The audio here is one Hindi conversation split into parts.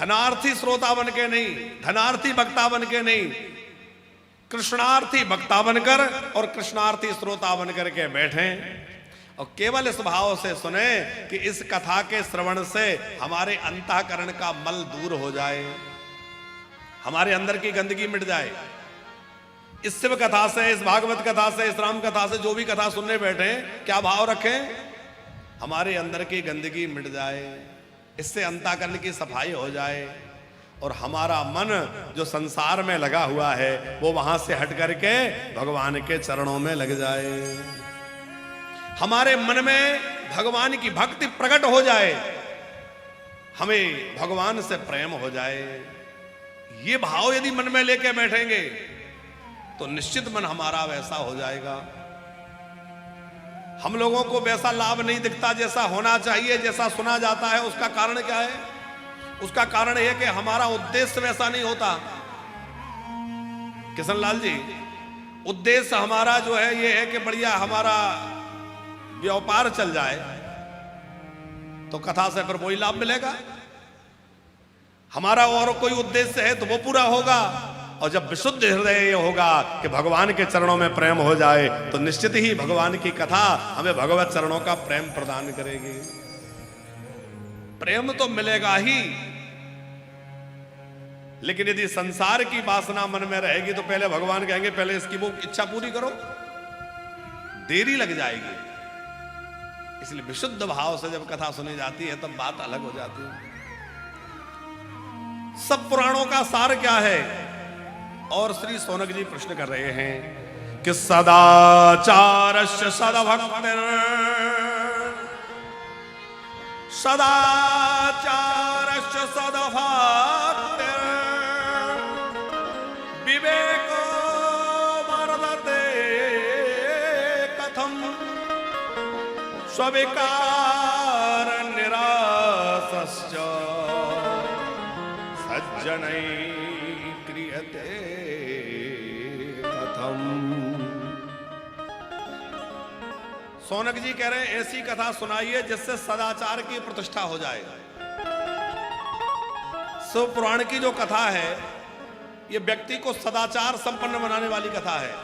धनार्थी श्रोता बन के नहीं, धनार्थी वक्ता बन के नहीं, कृष्णार्थी वक्ता बनकर और कृष्णार्थी श्रोता बनकर के बैठे और केवल इस भाव से सुने कि इस कथा के श्रवण से हमारे अंतःकरण का मल दूर हो जाए, हमारे अंदर की गंदगी मिट जाए। इस शिव कथा से, इस भागवत कथा से, इस राम कथा से, जो भी कथा सुनने बैठे, क्या भाव रखें? हमारे अंदर की गंदगी मिट जाए, इससे अंतःकरण की सफाई हो जाए और हमारा मन जो संसार में लगा हुआ है वो वहां से हट करके भगवान के चरणों में लग जाए, हमारे मन में भगवान की भक्ति प्रकट हो जाए, हमें भगवान से प्रेम हो जाए। ये भाव यदि मन में लेके बैठेंगे तो निश्चित मन हमारा वैसा हो जाएगा। हम लोगों को वैसा लाभ नहीं दिखता जैसा होना चाहिए, जैसा सुना जाता है। उसका कारण क्या है? उसका कारण यह कि हमारा उद्देश्य वैसा नहीं होता। किशन लाल जी, उद्देश्य हमारा जो है ये है कि बढ़िया हमारा व्यापार चल जाए तो कथा से फिर वही लाभ मिलेगा। हमारा और कोई उद्देश्य है तो वो पूरा होगा। और जब विशुद्ध हृदय ये होगा कि भगवान के चरणों में प्रेम हो जाए तो निश्चित ही भगवान की कथा हमें भगवत चरणों का प्रेम प्रदान करेगी। प्रेम तो मिलेगा ही, लेकिन यदि संसार की वासना मन में रहेगी तो पहले भगवान कहेंगे पहले इसकी वो इच्छा पूरी करो, देरी लग जाएगी। इसलिए विशुद्ध भाव से जब कथा सुनी जाती है तब बात अलग हो जाती है। सब पुराणों का सार क्या है? और श्री सोनक जी प्रश्न कर रहे हैं कि सदाचारस्य सद्भक्तिर, सदाचारस्य सद्भक्तिर, विवेको वर्धते कथम, स्विकार निरासश्च सज्जनै क्रियते कथम। सोनक जी कह रहे हैं ऐसी कथा सुनाइए जिससे सदाचार की प्रतिष्ठा हो जाए। शिव पुराण की जो कथा है ये व्यक्ति को सदाचार संपन्न बनाने वाली कथा है।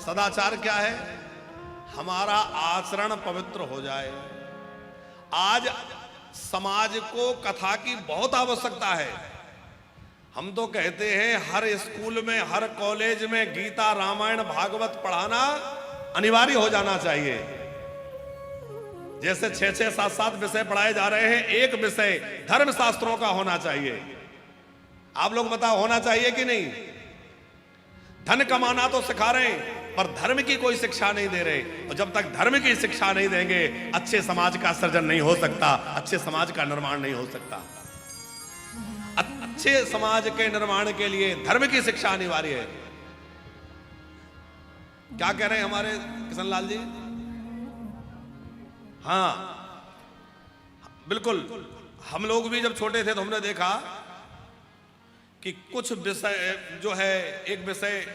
सदाचार क्या है? हमारा आचरण पवित्र हो जाए। आज समाज को कथा की बहुत आवश्यकता है। हम तो कहते हैं हर स्कूल में, हर कॉलेज में गीता, रामायण, भागवत पढ़ाना अनिवार्य हो जाना चाहिए। जैसे 6-6, 7-7 विषय पढ़ाए जा रहे हैं, एक विषय धर्मशास्त्रों का होना चाहिए। आप लोग बताओ होना चाहिए कि नहीं? धन कमाना तो सिखा रहे हैं पर धर्म की कोई शिक्षा नहीं दे रहे। और जब तक धर्म की शिक्षा नहीं देंगे अच्छे समाज का सृजन नहीं हो सकता, अच्छे समाज का निर्माण नहीं हो सकता। अच्छे समाज के निर्माण के लिए धर्म की शिक्षा अनिवार्य है। क्या कह रहे हैं हमारे किशन लाल जी? हाँ बिल्कुल। हम लोग भी जब छोटे थे तो हमने देखा कि कुछ विषय जो है, एक विषय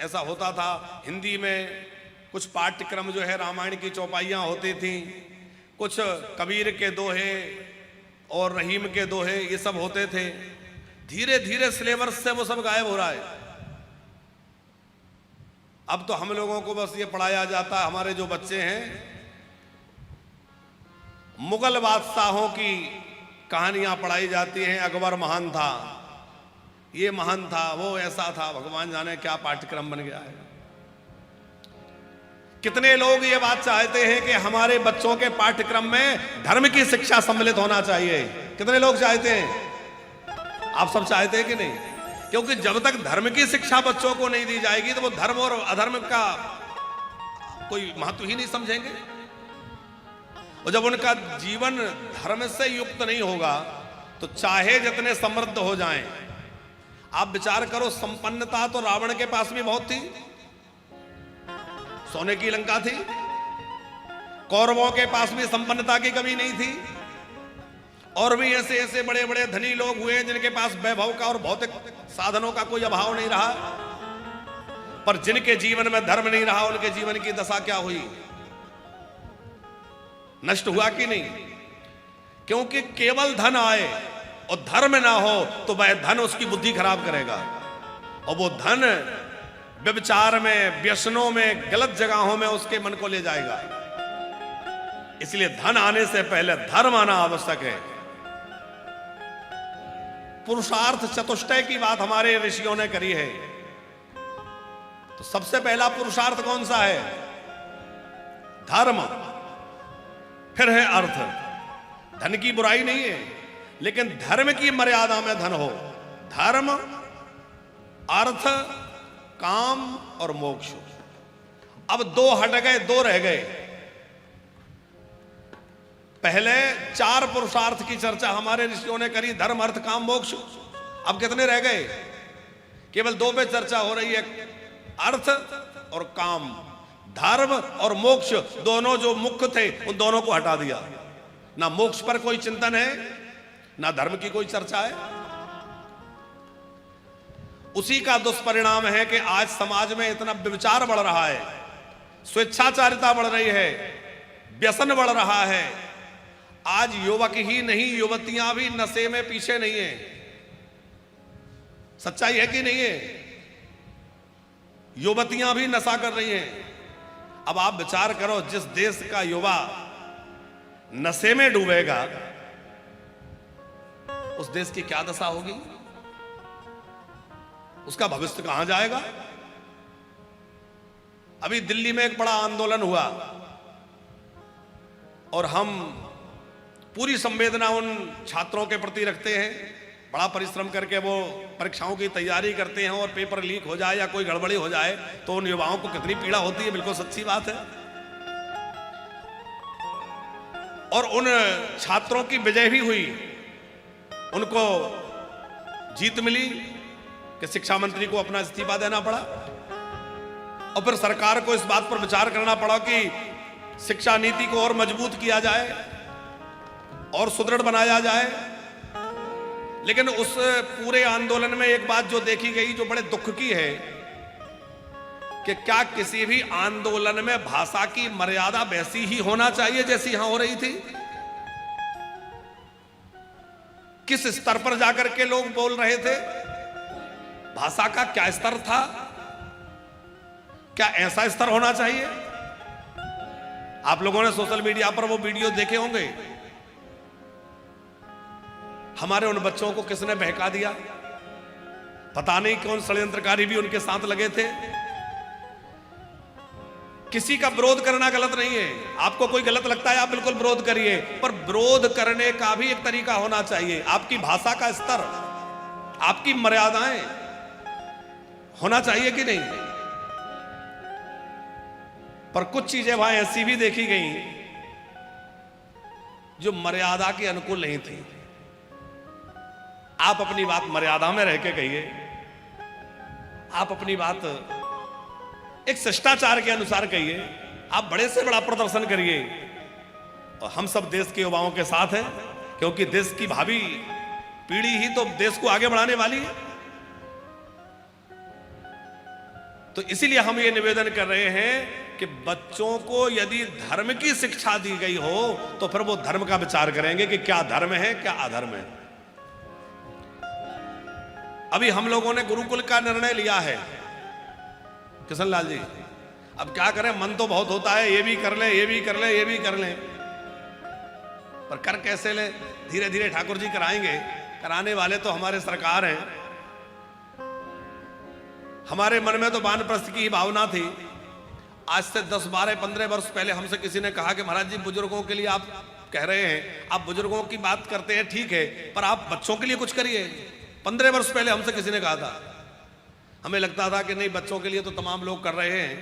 ऐसा होता था हिंदी में, कुछ पाठ्यक्रम जो है रामायण की चौपाइयाँ होती थी, कुछ कबीर के दोहे और रहीम के दोहे ये सब होते थे। धीरे धीरे सिलेबस से वो सब गायब हो रहा है। अब तो हम लोगों को बस ये पढ़ाया जाता है, हमारे जो बच्चे हैं मुगल बादशाहों की कहानियां पढ़ाई जाती हैं। अकबर महान था, ये महान था, वो ऐसा था, भगवान जाने क्या पाठ्यक्रम बन गया है। कितने लोग ये बात चाहते हैं कि हमारे बच्चों के पाठ्यक्रम में धर्म की शिक्षा सम्मिलित होना चाहिए? कितने लोग चाहते हैं? आप सब चाहते हैं कि नहीं? क्योंकि जब तक धर्म की शिक्षा बच्चों को नहीं दी जाएगी तो वो धर्म और अधर्म का कोई महत्व ही नहीं समझेंगे। और जब उनका जीवन धर्म से युक्त नहीं होगा तो चाहे जितने समृद्ध हो जाएं, आप विचार करो, संपन्नता तो रावण के पास भी बहुत थी, सोने की लंका थी। कौरवों के पास भी संपन्नता की कमी नहीं थी। और भी ऐसे ऐसे बड़े बड़े धनी लोग हुए जिनके पास वैभव का और भौतिक साधनों का कोई अभाव नहीं रहा, पर जिनके जीवन में धर्म नहीं रहा उनके जीवन की दशा क्या हुई? नष्ट हुआ कि नहीं? क्योंकि केवल धन आए, और धर्म ना हो तो वह धन उसकी बुद्धि खराब करेगा, और वो धन व्यभिचार में, व्यसनों में, गलत जगहों में उसके मन को ले जाएगा। इसलिए धन आने से पहले धर्म आना आवश्यक है। पुरुषार्थ चतुष्टय की बात हमारे ऋषियों ने करी है। तो सबसे पहला पुरुषार्थ कौन सा है? धर्म, फिर है अर्थ। धन की बुराई नहीं है, लेकिन धर्म की मर्यादा में धन हो। धर्म, अर्थ, काम और मोक्ष। अब दो हट गए, दो रह गए। पहले 4 पुरुषार्थ की चर्चा हमारे ऋषियों ने करी, धर्म, अर्थ, काम, मोक्ष। अब कितने रह गए? केवल 2 पे चर्चा हो रही है, अर्थ और काम। धर्म और मोक्ष दोनों जो मुख्य थे उन दोनों को हटा दिया। ना मोक्ष पर कोई चिंतन है, ना धर्म की कोई चर्चा है। उसी का दुष्परिणाम है कि आज समाज में इतना व्यभिचार बढ़ रहा है, स्वेच्छाचारिता बढ़ रही है, व्यसन बढ़ रहा है। आज युवक ही नहीं, युवतियां भी नशे में पीछे नहीं है। सच्चाई है कि नहीं है? युवतियां भी नशा कर रही हैं। अब आप विचार करो, जिस देश का युवा नशे में डूबेगा उस देश की क्या दशा होगी? उसका भविष्य कहां जाएगा? अभी दिल्ली में एक बड़ा आंदोलन हुआ और हम पूरी संवेदना उन छात्रों के प्रति रखते हैं। बड़ा परिश्रम करके वो परीक्षाओं की तैयारी करते हैं और पेपर लीक हो जाए या कोई गड़बड़ी हो जाए तो उन युवाओं को कितनी पीड़ा होती है। बिल्कुल सच्ची बात है। और उन छात्रों की विजय भी हुई, उनको जीत मिली कि शिक्षा मंत्री को अपना इस्तीफा देना पड़ा और फिर सरकार को इस बात पर विचार करना पड़ा कि शिक्षा नीति को और मजबूत किया जाए और सुदृढ़ बनाया जाए। लेकिन उस पूरे आंदोलन में एक बात जो देखी गई, जो बड़े दुख की है, कि क्या किसी भी आंदोलन में भाषा की मर्यादा वैसी ही होना चाहिए जैसी यहां हो रही थी? किस स्तर पर जाकर के लोग बोल रहे थे? भाषा का क्या स्तर था? क्या ऐसा स्तर होना चाहिए? आप लोगों ने सोशल मीडिया पर वो वीडियो देखे होंगे। हमारे उन बच्चों को किसने बहका दिया? पता नहीं कौन षड्यंत्रकारी भी उनके साथ लगे थे। किसी का विरोध करना गलत नहीं है। आपको कोई गलत लगता है आप बिल्कुल विरोध करिए, पर विरोध करने का भी एक तरीका होना चाहिए। आपकी भाषा का स्तर, आपकी मर्यादाएं होना चाहिए कि नहीं? पर कुछ चीजें वहां ऐसी भी देखी गई जो मर्यादा के अनुकूल नहीं थी। आप अपनी बात मर्यादा में रह के कहिए, आप अपनी बात एक शिष्टाचार के अनुसार कहिए। आप बड़े से बड़ा प्रदर्शन करिए और हम सब देश के युवाओं के साथ हैं, क्योंकि देश की भावी पीढ़ी ही तो देश को आगे बढ़ाने वाली है। तो इसीलिए हम ये निवेदन कर रहे हैं कि बच्चों को यदि धर्म की शिक्षा दी गई हो तो फिर वो धर्म का विचार करेंगे कि क्या धर्म है, क्या अधर्म है। अभी हम लोगों ने गुरुकुल का निर्णय लिया है, किशन लाल जी। अब क्या करें, मन तो बहुत होता है, ये भी कर ले, ये भी कर ले, ये भी कर ले, पर कर कैसे ले? धीरे धीरे ठाकुर जी कराएंगे। कराने वाले तो हमारे सरकार हैं। हमारे मन में तो वानप्रस्थ की ही भावना थी। आज से 10, 12, 15 वर्ष पहले हमसे किसी ने कहा कि महाराज जी, बुजुर्गों के लिए आप कह रहे हैं, आप बुजुर्गों की बात करते हैं, ठीक है, पर आप बच्चों के लिए कुछ करिए। 15 वर्ष पहले हमसे किसी ने कहा था। हमें लगता था कि नहीं, बच्चों के लिए तो तमाम लोग कर रहे हैं,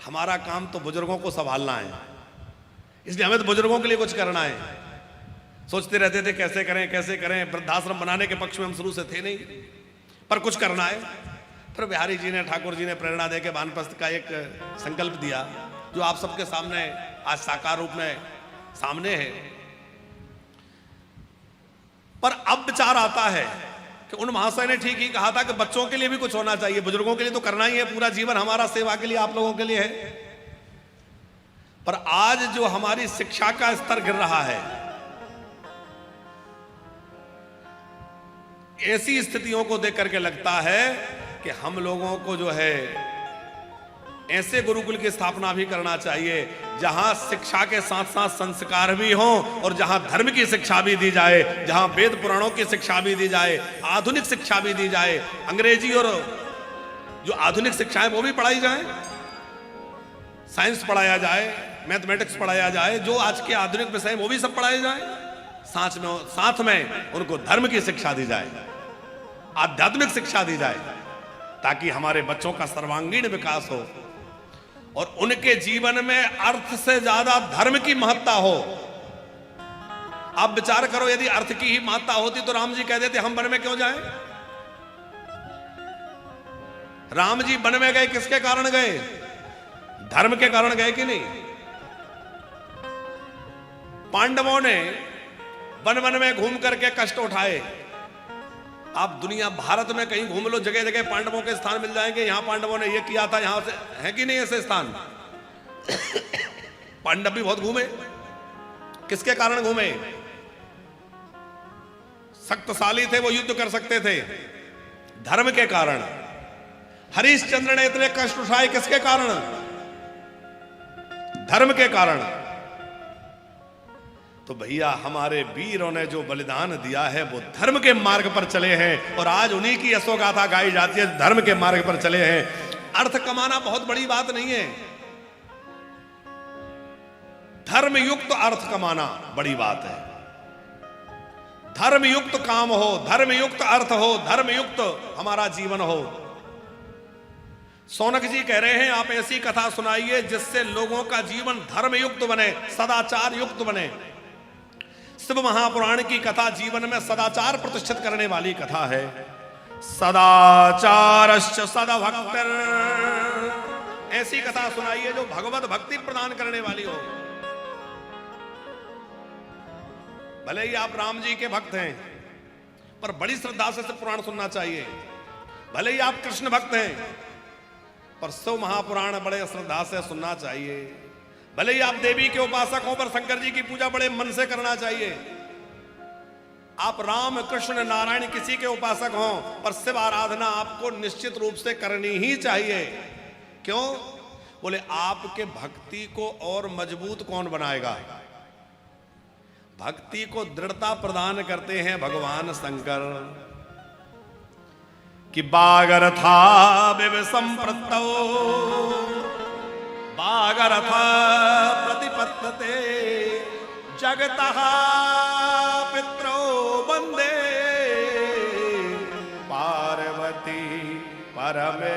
हमारा काम तो बुजुर्गों को संभालना है, इसलिए हमें तो बुजुर्गों के लिए कुछ करना है। सोचते रहते थे कैसे करें कैसे करें। वृद्धाश्रम बनाने के पक्ष में हम शुरू से थे नहीं, पर कुछ करना है। फिर बिहारी जी ने, ठाकुर जी ने प्रेरणा देकर वानप्रस्थ का एक संकल्प दिया, जो आप सबके सामने आज साकार रूप में सामने है। पर अब विचार आता है कि उन महाशय ने ठीक ही कहा था कि बच्चों के लिए भी कुछ होना चाहिए। बुजुर्गों के लिए तो करना ही है, पूरा जीवन हमारा सेवा के लिए, आप लोगों के लिए है। पर आज जो हमारी शिक्षा का स्तर गिर रहा है, ऐसी स्थितियों को देख करके लगता है कि हम लोगों को जो है ऐसे गुरुकुल की स्थापना भी करना चाहिए जहां शिक्षा के साथ साथ संस्कार भी हों और जहां धर्म की शिक्षा भी दी जाए, जहां वेद पुराणों की शिक्षा भी दी जाए, आधुनिक शिक्षा भी दी जाए, अंग्रेजी और जो आधुनिक शिक्षा है वो भी पढ़ाई जाए, साइंस पढ़ाया जाए, मैथमेटिक्स पढ़ाया जाए, जो आज के आधुनिक विषय वो भी सब पढ़ाए जाए। साथ में उनको धर्म की शिक्षा दी जाए, आध्यात्मिक शिक्षा दी जाए, ताकि हमारे बच्चों का सर्वांगीण विकास हो और उनके जीवन में अर्थ से ज्यादा धर्म की महत्ता हो। आप विचार करो, यदि अर्थ की ही महत्ता होती तो राम जी कह देते हम वन में क्यों जाएं? राम जी वन में गए किसके कारण गए? धर्म के कारण गए कि नहीं? पांडवों ने वन वन में घूम करके कष्ट उठाए। आप दुनिया भारत में कहीं घूम लो, जगह जगह पांडवों के स्थान मिल जाएंगे, यहां पांडवों ने ये किया था, यहां से है कि नहीं ऐसे स्थान? पांडव भी बहुत घूमे। किसके कारण घूमे? शक्तिशाली थे, वो युद्ध कर सकते थे, धर्म के कारण। हरिश्चंद्र ने इतने कष्ट उठाए किसके कारण? धर्म के कारण। तो भैया हमारे वीरों ने जो बलिदान दिया है वो धर्म के मार्ग पर चले हैं और आज उन्हीं की यशोगाथा गाई जाती है, धर्म के मार्ग पर चले हैं। अर्थ कमाना बहुत बड़ी बात नहीं है, धर्मयुक्त अर्थ कमाना बड़ी बात है। धर्मयुक्त काम हो, धर्मयुक्त अर्थ हो, धर्मयुक्त हमारा जीवन हो। सोनक जी कह रहे हैं आप ऐसी कथा सुनाइए जिससे लोगों का जीवन धर्मयुक्त बने, सदाचार युक्त बने। शिव महापुराण की कथा जीवन में सदाचार प्रतिष्ठित करने वाली कथा है। सदाचारश्च सद्भक्तिर्, ऐसी कथा सुनाइए जो भगवत भक्ति प्रदान करने वाली हो। भले ही आप राम जी के भक्त हैं पर बड़ी श्रद्धा से पुराण सुनना चाहिए। भले ही आप कृष्ण भक्त हैं पर शिव महापुराण बड़े श्रद्धा से सुनना चाहिए। भले ही आप देवी के उपासक हो पर शंकर जी की पूजा बड़े मन से करना चाहिए। आप राम कृष्ण नारायण किसी के उपासक हो पर शिव आराधना आपको निश्चित रूप से करनी ही चाहिए। क्यों? बोले आपके भक्ति को और मजबूत कौन बनाएगा? भक्ति को दृढ़ता प्रदान करते हैं भगवान शंकर। कि बागरथा विवसंप्रतौ बागरथ प्रतिपत्तते जगतः पितरो वंदे पार्वती परमेश्वरो।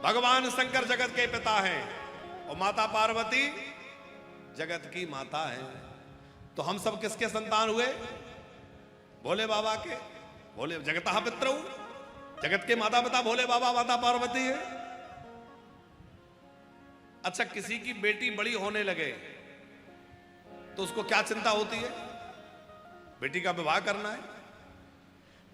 भगवान शंकर जगत के पिता हैं और माता पार्वती जगत की माता है। तो हम सब किसके संतान हुए? भोले बाबा के। भोले जगतः पितरौ, जगत के माता पिता भोले बाबा माता पार्वती है। अच्छा, किसी की बेटी बड़ी होने लगे तो उसको क्या चिंता होती है? बेटी का विवाह करना है।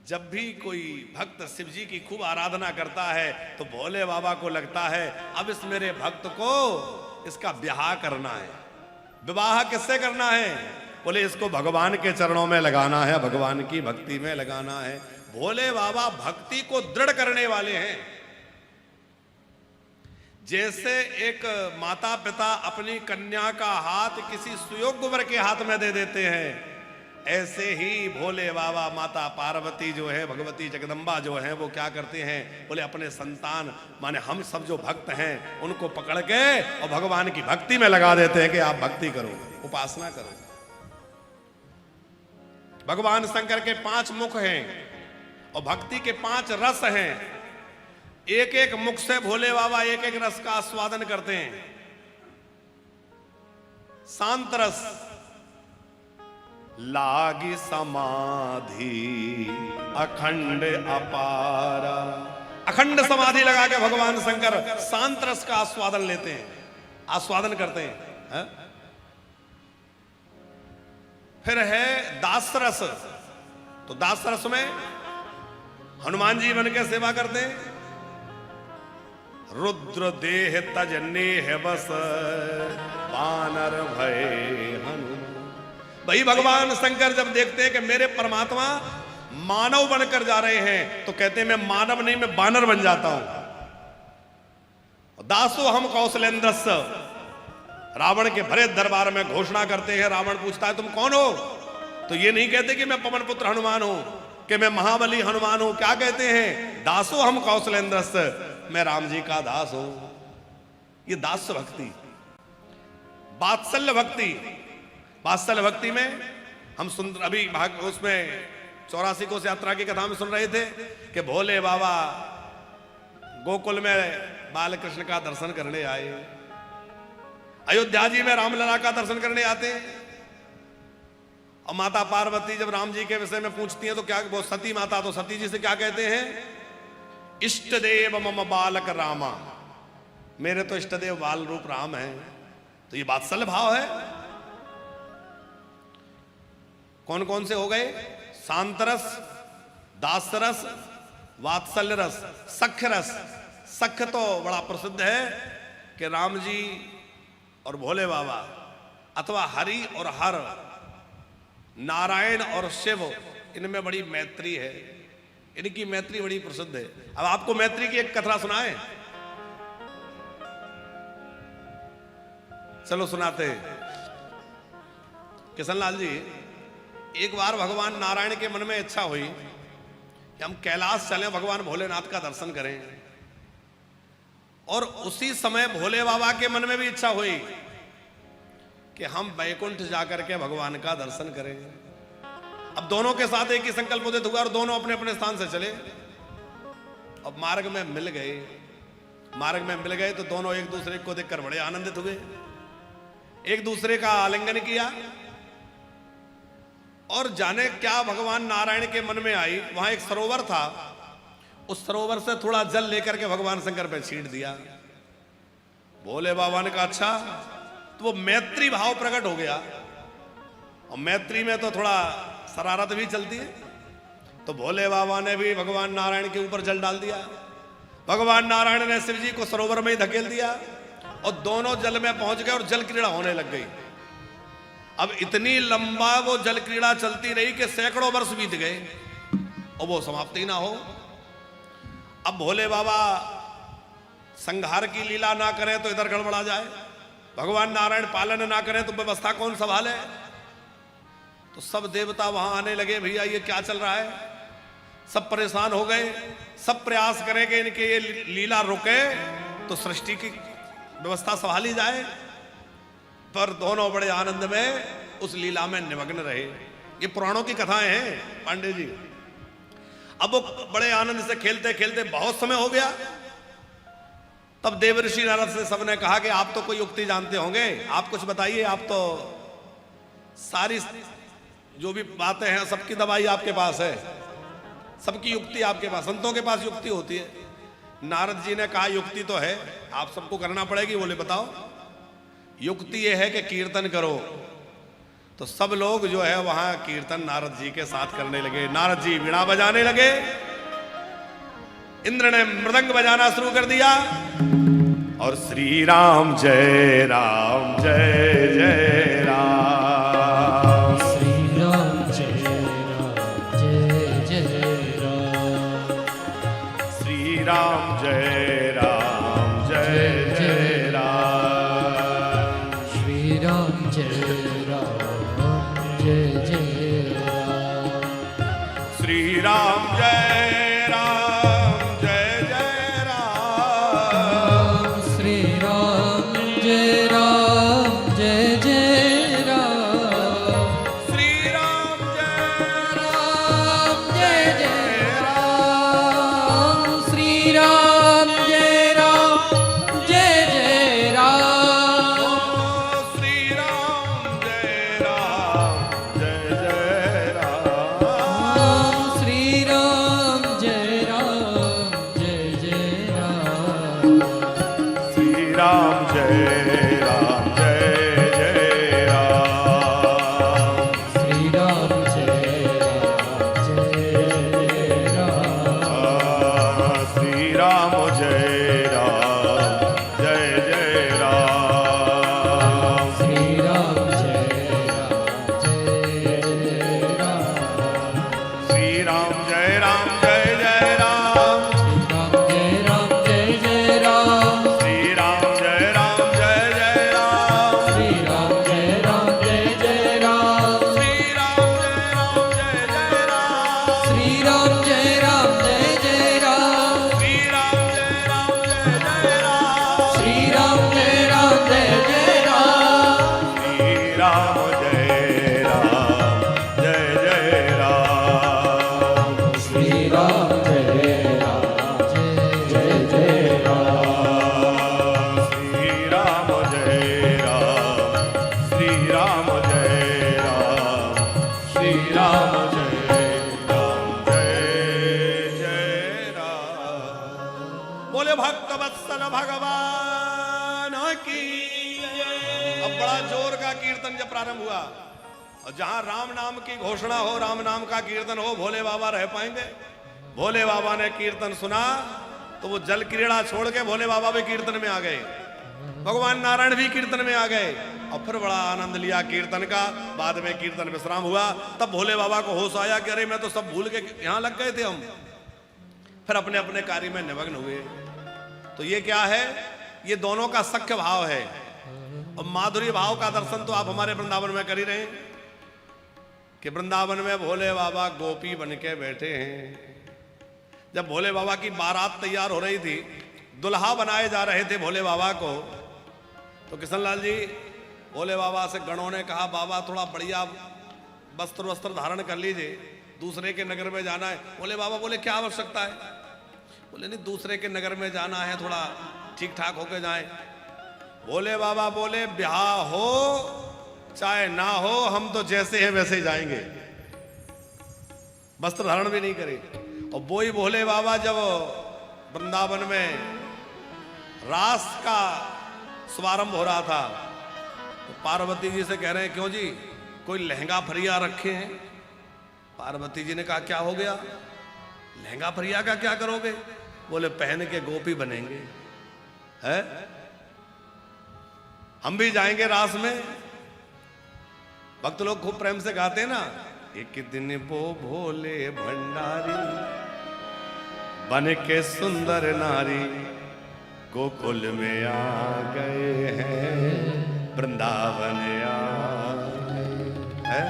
जब भी कोई भक्त शिव जी की खूब आराधना करता है तो भोले बाबा को लगता है अब इस मेरे भक्त को इसका ब्याह करना है। विवाह किससे करना है? बोले इसको भगवान के चरणों में लगाना है, भगवान की भक्ति में लगाना है। भोले बाबा भक्ति को दृढ़ करने वाले हैं। जैसे एक माता पिता अपनी कन्या का हाथ किसी सुयोग्य वर के हाथ में दे देते हैं, ऐसे ही भोले बाबा माता पार्वती जो है, भगवती जगदम्बा जो है, वो क्या करते हैं? बोले अपने संतान माने हम सब जो भक्त हैं उनको पकड़ के और भगवान की भक्ति में लगा देते हैं कि आप भक्ति करो, उपासना करो। भगवान शंकर के 5 मुख हैं और भक्ति के 5 रस हैं। एक एक मुख से भोले बाबा एक एक रस का आस्वादन करते हैं। शांत रस, लागी समाधि अखंड अपारा। अखंड समाधि लगा के भगवान शंकर शांत रस का आस्वादन लेते हैं, आस्वादन करते हैं, है? फिर है दास रस। तो दास रस में हनुमान जी बन के सेवा करते हैं। रुद्र देह तजने है बस बानर भय हनुमान। वही भगवान शंकर जब देखते हैं कि मेरे परमात्मा मानव बनकर जा रहे हैं तो कहते हैं मैं मानव नहीं, मैं बानर बन जाता हूं। दासो हम कौशलेंद्रस्य, रावण के भरे दरबार में घोषणा करते हैं। रावण पूछता है तुम कौन हो? तो ये नहीं कहते कि मैं पवन पुत्र हनुमान हूं, कि मैं महाबली हनुमान हूं। क्या कहते हैं? दासो हम कौशलेंद्रस्य, मैं राम जी का दास हूं। ये दास्य भक्ति, वात्सल्य भक्ति। वात्सल्य भक्ति में हम सुंदर अभी भाग उसमें 84 कोस यात्रा की कथा में सुन रहे थे कि भोले बाबा गोकुल में बाल कृष्ण का दर्शन करने आए, अयोध्या जी में रामलला का दर्शन करने आते हैं। और माता पार्वती जब राम जी के विषय में पूछती हैं तो क्या, वो सती माता, तो सती जी से क्या कहते हैं? इष्ट देव मम बालक रामा, मेरे तो इष्ट देव बाल रूप राम है। तो ये वात्सल्य भाव है। कौन कौन से हो गए? शांतरस, दासरस, वात्सल्य रस, सख्य रस। सख्य तो बड़ा प्रसिद्ध है कि राम जी और भोले बाबा अथवा हरि और हर, नारायण और शिव, इनमें बड़ी मैत्री है। इनकी मैत्री बड़ी प्रसिद्ध है। अब आपको मैत्री की एक कथा सुनाए, चलो सुनाते हैं। किशनलाल जी, एक बार भगवान नारायण के मन में इच्छा हुई कि हम कैलाश चलें, भगवान भोलेनाथ का दर्शन करें। और उसी समय भोले बाबा के मन में भी इच्छा हुई कि हम बैकुंठ जाकर के भगवान का दर्शन करें। अब दोनों के साथ एक ही संकल्प उदित हुआ और दोनों अपने अपने स्थान से चले। अब मार्ग में मिल गए। मार्ग में मिल गए तो दोनों एक दूसरे को देखकर बड़े आनंदित हुए, एक दूसरे का आलिंगन किया। और जाने क्या भगवान नारायण के मन में आई, वहां एक सरोवर था, उस सरोवर से थोड़ा जल लेकर के भगवान शंकर पे छींट दिया। भोले बाबा ने कहा अच्छा, तो वो मैत्री भाव प्रकट हो गया। और मैत्री में तो थोड़ा शरारत भी चलती है, तो भोले बाबा ने भी भगवान नारायण के ऊपर जल डाल दिया। भगवान नारायण ने शिव जी को सरोवर में ही धकेल दिया और दोनों जल में पहुंच गए और जल क्रीड़ा होने लग गई। अब इतनी लंबा वो जल क्रीड़ा चलती रही कि सैकड़ों वर्ष बीत गए और वो समाप्ति ना हो। अब भोले बाबा संहार की लीला ना करें तो इधर गड़बड़ा जाए, भगवान नारायण पालन ना करें तो व्यवस्था कौन संभाले। तो सब देवता वहां आने लगे, भैया ये क्या चल रहा है। सब परेशान हो गए, सब प्रयास करें कि इनके ये लीला रुके तो सृष्टि की व्यवस्था संभाली जाए। पर दोनों बड़े आनंद में उस लीला में निमग्न रहे। ये पुराणों की कथाएं हैं पांडे जी। अब वो बड़े आनंद से खेलते खेलते बहुत समय हो गया। तब देवर्षि नारद से सबने कहा कि आप तो कोई युक्ति जानते होंगे, आप कुछ बताइए। आप तो सारी जो भी बातें हैं सबकी दवाई आपके पास है, सबकी युक्ति आपके पास, संतों के पास युक्ति होती है। नारद जी ने कहा युक्ति तो है, आप सबको करना पड़ेगी। बोले बताओ। युक्ति ये है कि कीर्तन करो। तो सब लोग जो है वहां कीर्तन नारद जी के साथ करने लगे। नारद जी वीणा बजाने लगे, इंद्र ने मृदंग बजाना शुरू कर दिया और श्री राम जय राम जय जय राम, श्री राम जय राम जय जय राम, श्री राम जय राम जय जय राम, श्री राम जय राम जय जय राम, श्री राम जय राम जय जय राम, श्री राम जय राम जय जय राम, श्री राम जय राम जय जय राम, श्री राम जय राम जय जय राम, श्री राम जय भगवान की। अब बड़ा जोर का कीर्तन जब प्रारंभ हुआ, और जहां राम नाम की घोषणा हो, राम नाम का कीर्तन हो, भोले बाबा रह पाएंगे? भोले बाबा ने कीर्तन सुना तो वो जल क्रीड़ा छोड़ के भोले बाबा भी कीर्तन में आ गए, भगवान नारायण भी कीर्तन में आ गए, और फिर बड़ा आनंद लिया कीर्तन का। बाद में कीर्तन विश्राम हुआ, तब भोले बाबा को होश आया कि अरे मैं तो सब भूल के यहां लग गए थे हम। फिर अपने अपने कार्य में निमग्न हुए। तो ये क्या है? ये दोनों का सख्य भाव है, और माधुरी भाव का दर्शन तो आप हमारे वृंदावन में कर ही रहे हैं कि वृंदावन में भोले बाबा गोपी बन के बैठे हैं। जब भोले बाबा की बारात तैयार हो रही थी, दुल्हा बनाए जा रहे थे भोले बाबा को, तो किशनलाल जी भोले बाबा से गणों ने कहा, बाबा थोड़ा बढ़िया वस्त्र धारण कर लीजिए, दूसरे के नगर में जाना है। भोले बाबा बोले क्या आवश्यकता है? बोले नहीं, दूसरे के नगर में जाना है, थोड़ा ठीक ठाक होके जाएं। भोले बाबा बोले ब्याह हो चाहे ना हो, हम तो जैसे हैं वैसे ही जाएंगे, वस्त्र धारण भी नहीं करे। और वो ही भोले बाबा जब वृंदावन में रास का शुभारंभ हो रहा था, तो पार्वती जी से कह रहे हैं, क्यों जी कोई लहंगा फरिया रखे हैं? पार्वती जी ने कहा क्या हो गया? लहंगा फरिया का क्या करोगे? बोले पहन के गोपी बनेंगे, है? हम भी जाएंगे रास में। भक्त लोग खूब प्रेम से गाते हैं ना, एक दिन वो भोले भंडारी बन के सुंदर नारी गोकुल में आ गए हैं, वृंदावन आ गए हैं।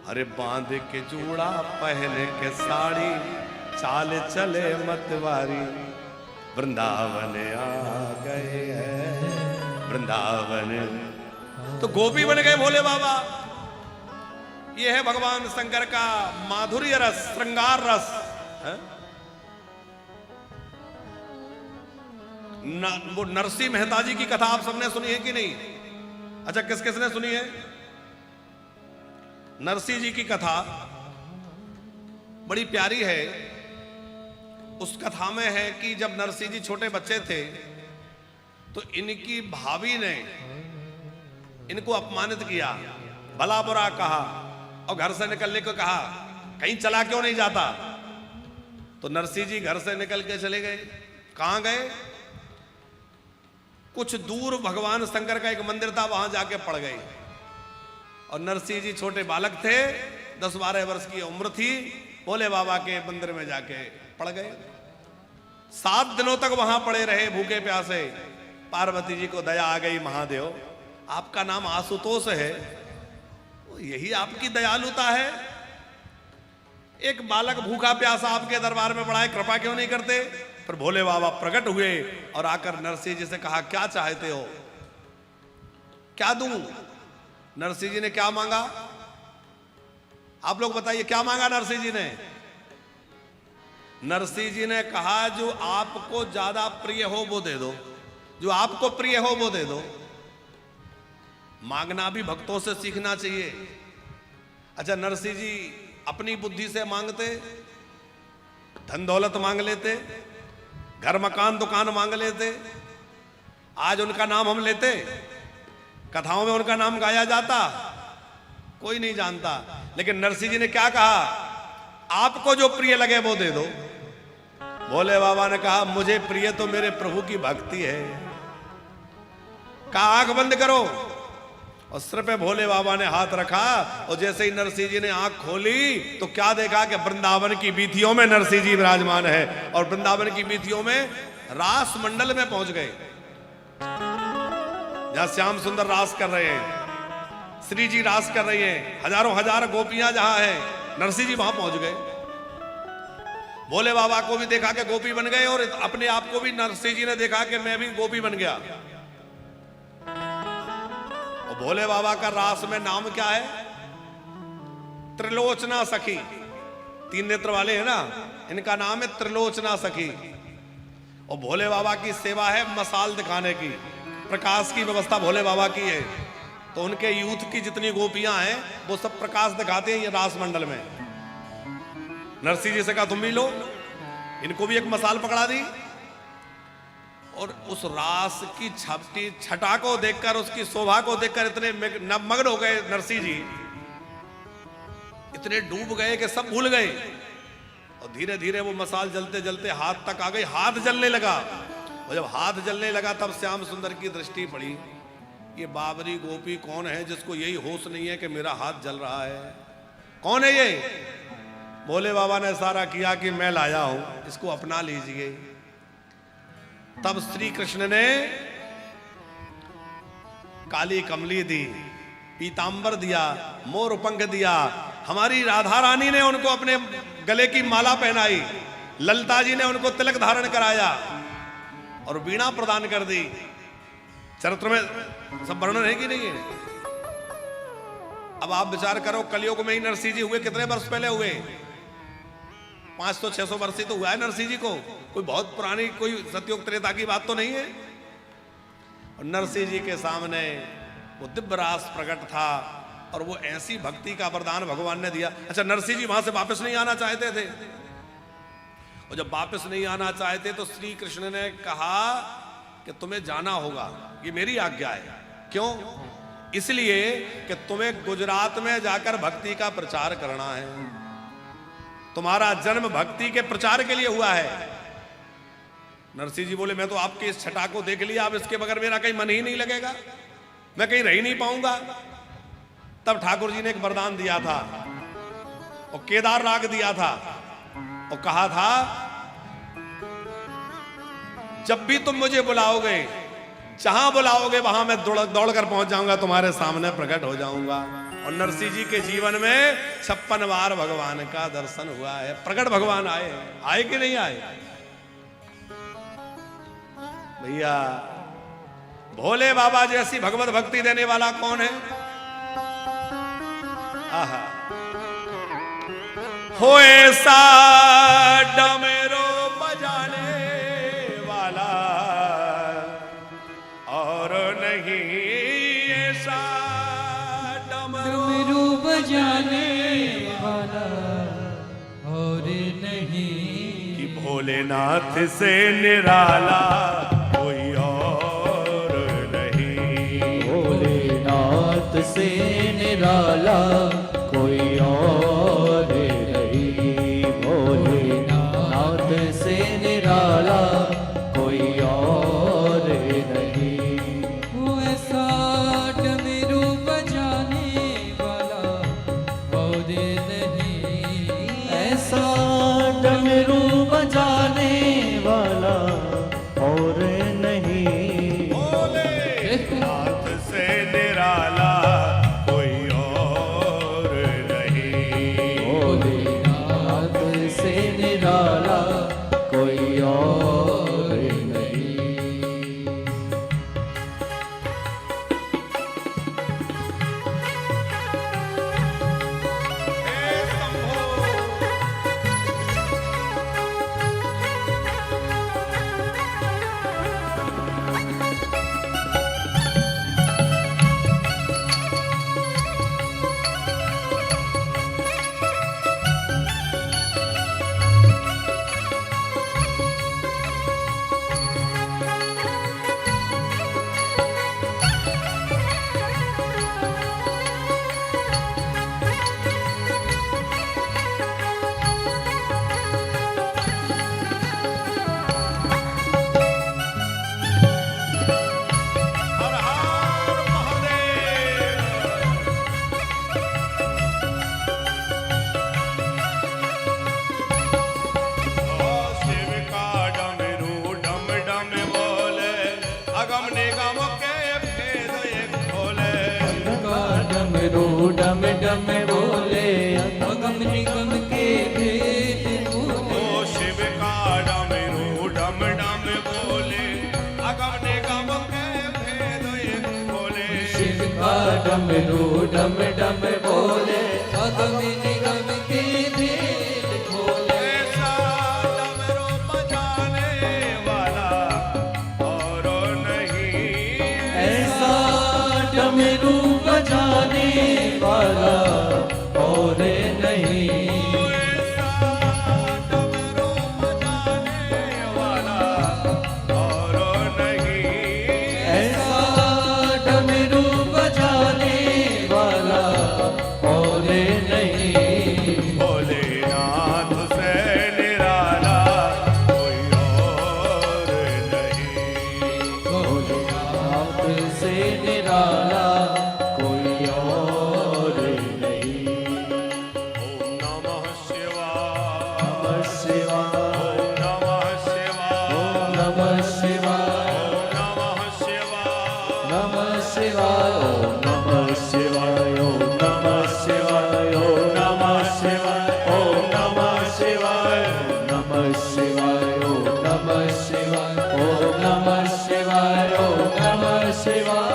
अरे बांध के जूड़ा पहन के साड़ी, चाल चले मतवारी, वृंदावन आ गए हैं, वृंदावन। तो गोपी बन गए भोले बाबा। ये है भगवान शंकर का माधुर्य रस, श्रृंगार रस है? वो नरसिंह मेहता जी की कथा आप सबने सुनी है कि नहीं? अच्छा, किस किसने सुनी है? नरसिंह जी की कथा बड़ी प्यारी है। उस कथा में है कि जब नरसिंह जी छोटे बच्चे थे, तो इनकी भाभी ने इनको अपमानित किया, भला बुरा कहा, और घर से निकलने को कहा, कहीं चला क्यों नहीं जाता? तो नरसिंह जी घर से निकल के चले गए। कहां गए? कुछ दूर भगवान शंकर का एक मंदिर था, वहां जाके पड़ गए। और नरसिंह जी छोटे बालक थे, 10-12 वर्ष की उम्र थी, भोले बाबा के मंदिर में जाके पड़ गए। 7 दिनों तक वहां पड़े रहे भूखे प्यासे। पार्वती जी को दया आ गई, महादेव आपका नाम आशुतोष है, यही आपकी दयालुता है? एक बालक भूखा प्यासा आपके दरबार में पड़ा है, कृपा क्यों नहीं करते? फिर भोले बाबा प्रकट हुए और आकर नरसिंह जी से कहा, क्या चाहते हो, क्या दूं? नरसिंह जी ने क्या मांगा? आप लोग बताइए, क्या मांगा नरसिंह जी ने? नरसिंह जी ने कहा, जो आपको ज्यादा प्रिय हो वो दे दो, जो आपको प्रिय हो वो दे दो। मांगना भी भक्तों से सीखना चाहिए। अच्छा, नरसिंह जी अपनी बुद्धि से मांगते, धन दौलत मांग लेते, घर मकान दुकान मांग लेते। आज उनका नाम हम लेते, कथाओं में उनका नाम गाया जाता, कोई नहीं जानता। लेकिन नरसिंह जी ने क्या कहा? आपको जो प्रिय लगे वो दे दो। भोले बाबा ने कहा, मुझे प्रिय तो मेरे प्रभु की भक्ति है। कहा आंख बंद करो, और सिर पे भोले बाबा ने हाथ रखा, और जैसे ही नरसिंह जी ने आंख खोली तो क्या देखा कि वृंदावन की वीथियों में नरसिंह जी विराजमान है। और वृंदावन की वीथियों में रास मंडल में पहुंच गए, जहां श्याम सुंदर रास कर रहे हैं, श्री जी रास कर रही हैं, हजारों हजार गोपियां जहां हैं, नरसिंह जी वहां पहुंच गए। भोले बाबा को भी देखा कि गोपी बन गए, और अपने आप को भी नरसिंह जी ने देखा कि मैं भी गोपी बन गया। भोले बाबा का रास में नाम क्या है? त्रिलोचना सखी। 3 नेत्र वाले हैं ना, इनका नाम है त्रिलोचना सखी। और भोले बाबा की सेवा है मसाल दिखाने की, प्रकाश की व्यवस्था भोले बाबा की है। तो उनके यूथ की जितनी गोपियां हैं वो सब प्रकाश दिखाते हैं ये रास मंडल में। नरसिंह जी से कहा तुम भी लो, इनको भी एक मसाल पकड़ा दी। और उस रास की छपटी छटा को देखकर, उसकी शोभा को देखकर इतने मग्न हो गए नरसिंह जी, इतने डूब गए कि सब भूल गए। और धीरे धीरे वो मसाल जलते जलते हाथ तक आ गई, हाथ जलने लगा। और जब हाथ जलने लगा तब श्याम सुंदर की दृष्टि पड़ी, ये बाबरी गोपी कौन है जिसको यही होश नहीं है कि मेरा हाथ जल रहा है? कौन है ये? भोले बाबा ने इशारा किया कि मैं लाया हूं, इसको अपना लीजिए। तब श्री कृष्ण ने काली कमली दी, पीतांबर दिया, मोर पंख दिया। हमारी राधा रानी ने उनको अपने गले की माला पहनाई, ललता जी ने उनको तिलक धारण कराया और वीणा प्रदान कर दी। चरित्र में सब वर्णन है कि नहीं है? अब आप विचार करो, कलयुग में ही नरसिंह जी हुए, कितने वर्ष पहले हुए? 500-600 वर्ष ही तो हुआ है नरसिंह जी को, कोई बहुत पुरानी कोई सतयुग त्रेता की बात तो नहीं है। और नरसिंह जी के सामने वो दिव्य रास प्रकट था और वो ऐसी भक्ति का वरदान भगवान ने दिया। अच्छा, नरसिंह जी वहां से वापस नहीं आना चाहते थे, और जब वापस नहीं आना चाहते तो श्री कृष्ण ने कहा कि तुम्हें जाना होगा, ये मेरी आज्ञा है। क्यों? इसलिए कि तुम्हें गुजरात में जाकर भक्ति का प्रचार करना है। तुम्हारा जन्म भक्ति के प्रचार के लिए हुआ है। नरसिंह जी बोले, मैं तो आपके इस छटा को देख लिया, अब इसके बगैर मेरा कहीं मन ही नहीं लगेगा, मैं कहीं रह ही नहीं पाऊंगा। तब ठाकुर जी ने एक वरदान दिया था और केदार राग दिया था और कहा था, जब भी तुम मुझे बुलाओगे, जहां बुलाओगे वहां मैं दौड़ कर पहुंच जाऊंगा, तुम्हारे सामने प्रकट हो जाऊंगा। और नरसिंह जी के जीवन में 56 बार भगवान का दर्शन हुआ है। प्रकट भगवान आए कि नहीं आए? भैया, भोले बाबा जैसी भगवत भक्ति देने वाला कौन है? आहा, हो ऐसा डमरू बजाने वाला और नहीं, ऐसा डमरू बजाने वाला और नहीं, कि भोलेनाथ से निराला कोई और नहीं। भोलेनाथ से निराला कोई और नहीं। भोलेनाथ से निराला कोई और नहीं। वो ऐसा डमरू बजाने वाला और नहीं, ऐसा डमरू बजाने वाला और नहीं। भोलेनाथ से निराला कोई और नहीं। भोलेनाथ से निराला कोई और नहीं। हे शंभो, हर हर महादेव। ओ शिव का डमरू डम डम बोले, अगम निगम के भेद एक खोले। का डमरू डम डम बोले, अगम निगम के भेद खोले। ओ शिव का डमरू डम डम बोले, अगम निगम के भेद एक खोले। शिव का डमरू डम डम बोले, अगम निगम के भेद खोले। ऐसा डमरू बजाने वाला और नहीं। ऐसा डमरू बजाने वाला और नहीं। ऐसा डमरू बजाने वाला और से निराला कोई और नहीं। ओम नमः शिवाय। नमः शिवाय। ओम नमः शिवाय। ओम नमः शिवाय। ओम नमः शिवाय। नमः शिवाय। ओम नमः शिवाय। ओम नमः शिवाय। ओम नमः शिवाय। ओम नमः शिवाय। ओम नमः शिवाय। ओम नमः शिवाय। ओम नमः शिवाय।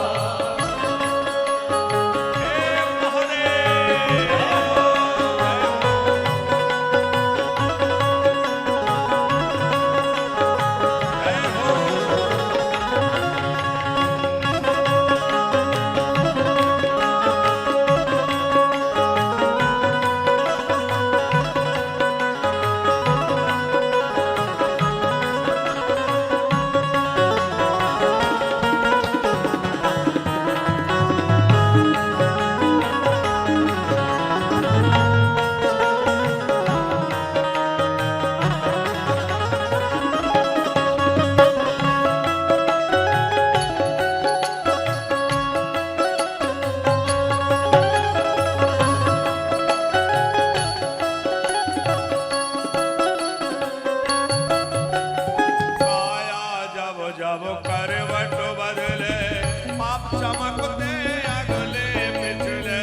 काया जब जब करवट बदले पाप चमकते अगले पिछले।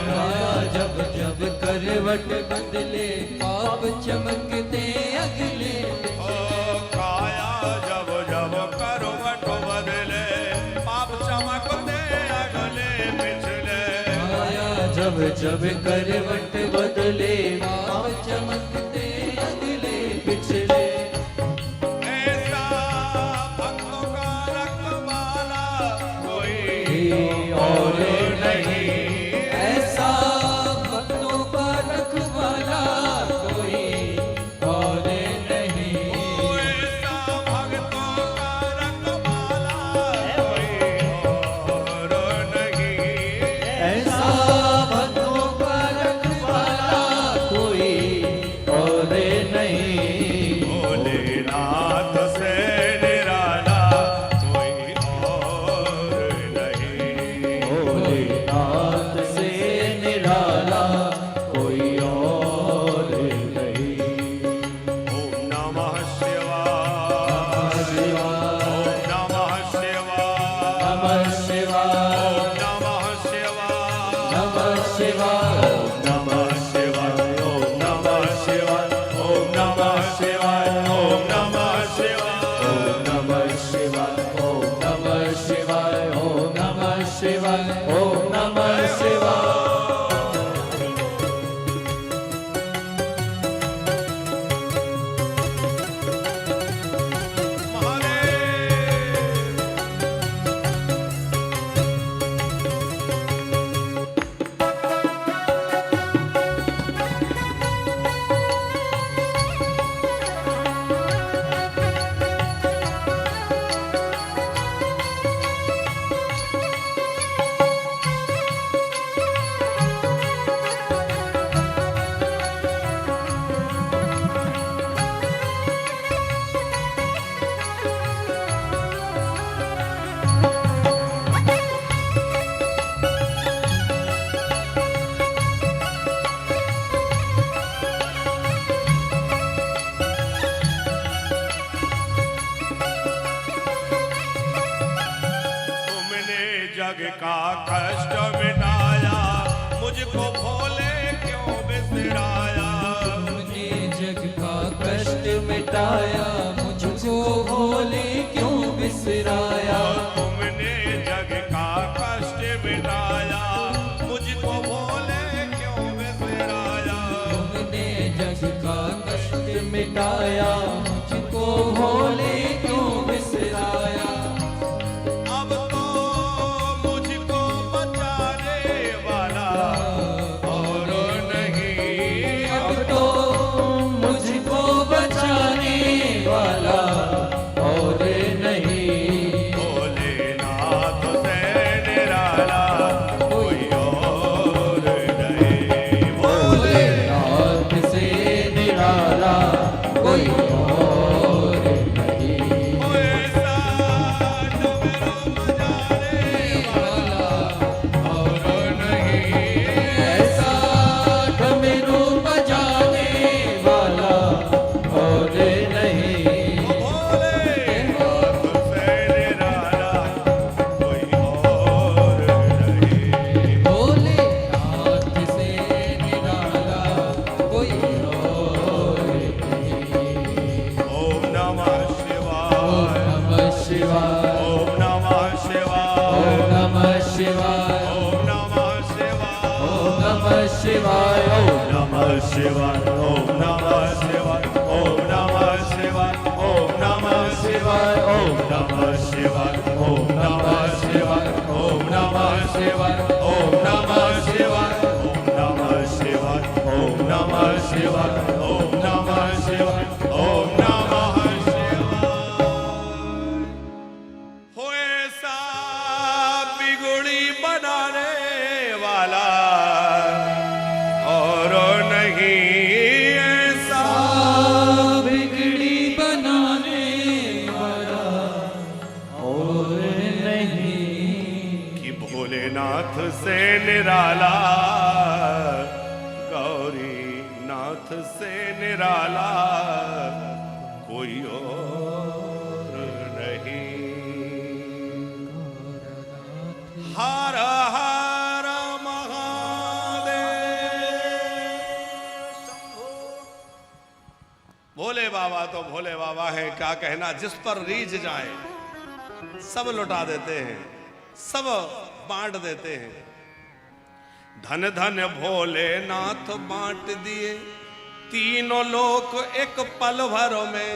काया जब जब करवट बदले पाप चमकते अगले। ओ काया जब जब करवट बदले पाप चमकते अगले पिछले। काया जब जब करवट बदले पाप चमकते अगले पिछले। ऐसा भक्तों का रखवाला कोई और नहीं। ऐसा भक्तों का रखवाला कोई और नहीं। ऐसा भक्तों का रखवाला कोई और नहीं। ऐसा भक्तों का रखवाला कोई और नहीं। भोलेनाथ से निराला कोई और नहीं। भोलेनाथ से निराला कोई और नहीं। ओम नमः शिवाय। शिवाय। ओम नमः शिवाय। नमः शिवाय। ओम नमः शिवाय। नमः शिवाय। ओम नमः शिवाय। ओम नमः शिवाय। ओम नमः शिवाय। ओम नमः शिवाय। ओम नमः शिवाय। ओम नमः शिवाय। ओम नमः शिवाय। महादेव। तुमने जग का कष्ट मिटाया मुझको भोले क्यों बिसराया। तुमने जग का कष्ट मिटाया मुझको भोले क्यों बिसराया। तुमने जग का कष्ट मिटाया मुझको भोले क्यों बिसराया। तुमने जग का कष्ट मिटाया मुझको भोले क्यों बिसराया। अब तो मुझको बचाने वाला और नहीं। अब तो मुझको बचाने वाला और नहीं। भोले शिवाय ओम नमः शिवाय ओम नमः शिवाय ओम नमः शिवाय ओम नमः शिवाय ओम नमः शिवाय ओम नमः शिवाय ओम नमः शिवाय ओम नमः शिवाय ओम नमः शिवाय ओम नमः शिवाय ओम नमः शिवाय ओम नमः हो ऐसा बिगुड़ी बनाने वाला और नहीं ऐसा बिगड़ी बनाने वाला और नहीं कि भोलेनाथ से निराला, गौरी नाथ से निराला कोई और नहीं। हर हर महादेव। भोले बाबा तो भोले बाबा है, क्या कहना, जिस पर रीझ जाए सब लुटा देते हैं, सब बांट देते हैं। धन धन भोलेनाथ बांट दिए तीनों लोक एक पल भर में।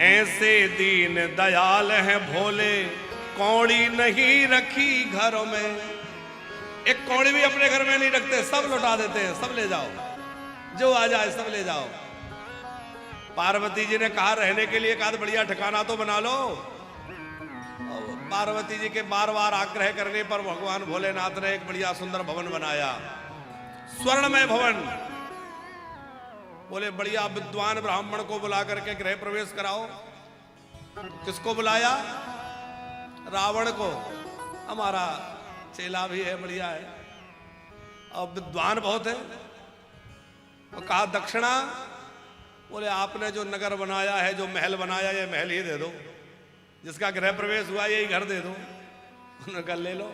ऐसे दीन दयाल हैं भोले, कौड़ी नहीं रखी घरों में। एक कौड़ी भी अपने घर में नहीं रखते, सब लुटा देते हैं, सब ले जाओ, जो आ जाए सब ले जाओ। पार्वती जी ने कहा रहने के लिए एक आध बढ़िया ठिकाना तो बना लो। पार्वती जी के बार बार आग्रह करने पर भगवान भोलेनाथ ने एक बढ़िया सुंदर भवन बनाया, स्वर्णमय भवन। बोले बढ़िया विद्वान ब्राह्मण को बुला करके गृह प्रवेश कराओ। किसको बुलाया? रावण को। हमारा चेला भी है, बढ़िया है और विद्वान बहुत है। तो कहा दक्षिणा, बोले आपने जो नगर बनाया है, जो महल बनाया, ये महल ही दे दो। जिसका गृह प्रवेश हुआ यही घर दे दो। उन्होंने कहा ले लो।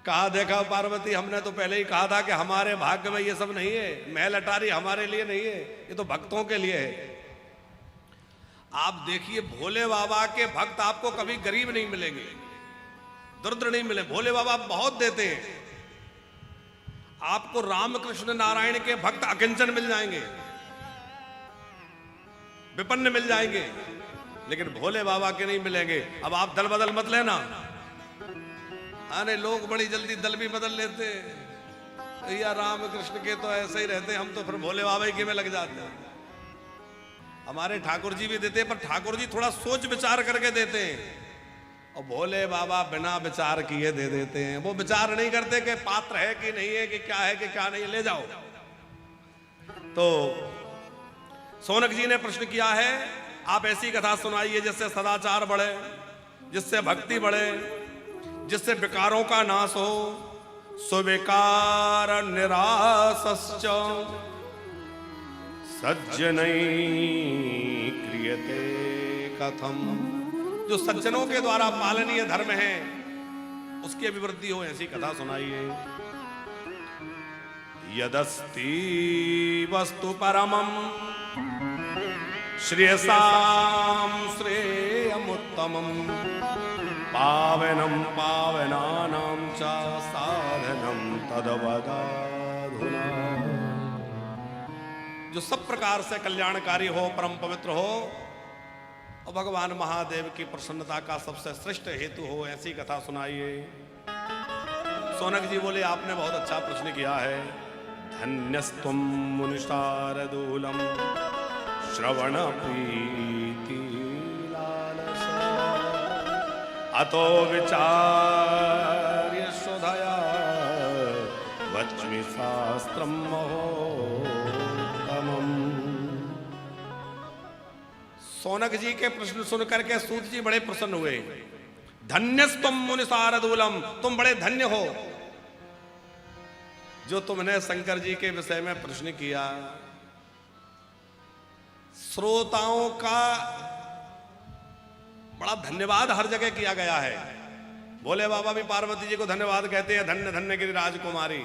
कहा देखा पार्वती, हमने तो पहले ही कहा था कि हमारे भाग्य में ये सब नहीं है, महल अटारी हमारे लिए नहीं है, ये तो भक्तों के लिए है। आप देखिए भोले बाबा के भक्त आपको कभी गरीब नहीं मिलेंगे, दरिद्र नहीं मिले। भोले बाबा बहुत देते हैं। आपको रामकृष्ण नारायण के भक्त अकिंचन मिल जाएंगे, विपन्न मिल जाएंगे, लेकिन भोले बाबा के नहीं मिलेंगे। अब आप दल बदल मत लेना। अरे लोग बड़ी जल्दी दल भी बदल लेते, भैया रामकृष्ण के तो ऐसे ही रहते, हम तो फिर भोले बाबा के में लग जाते हैं। हमारे ठाकुर जी भी देते हैं, पर ठाकुर जी थोड़ा सोच विचार करके देते हैं, और भोले बाबा बिना विचार किए दे देते हैं। वो विचार नहीं करते कि पात्र है कि नहीं है, कि क्या है कि क्या नहीं, ले जाओ। तो सोनक जी ने प्रश्न किया है, आप ऐसी कथा सुनाइए जिससे सदाचार बढ़े, जिससे भक्ति बढ़े, जिससे विकारों का नाश हो। सुविकार निरासश्च सज्जनैः क्रियते कथम। जो सज्जनों के द्वारा पालनीय धर्म है उसकी अभिवृद्धि हो, ऐसी कथा सुनाइए। यदस्ति वस्तु परमं श्रेयसां श्रेयमुत्तमं पावनं पावनानां च साधनं तद्वदाधुना। जो सब प्रकार से कल्याणकारी हो, परम पवित्र हो और भगवान महादेव की प्रसन्नता का सबसे श्रेष्ठ हेतु हो, ऐसी कथा सुनाइए। सोनक जी बोले आपने बहुत अच्छा प्रश्न किया है। धन्यस्त्वं मुनिशारदूलम श्रवण प्रीति लालसा अतो विचार्य शोधया वच्मि शास्त्रम महोत्तमम्। सोनक जी के प्रश्न सुनकर के सूत जी बड़े प्रसन्न हुए। धन्यस्त्वं मुनिशारदूलम, तुम बड़े धन्य हो जो तुमने शंकर जी के विषय में प्रश्न किया। श्रोताओं का बड़ा धन्यवाद हर जगह किया गया है। भोले बाबा भी पार्वती जी को धन्यवाद कहते हैं, धन्य धन्य गिरि राजकुमारी।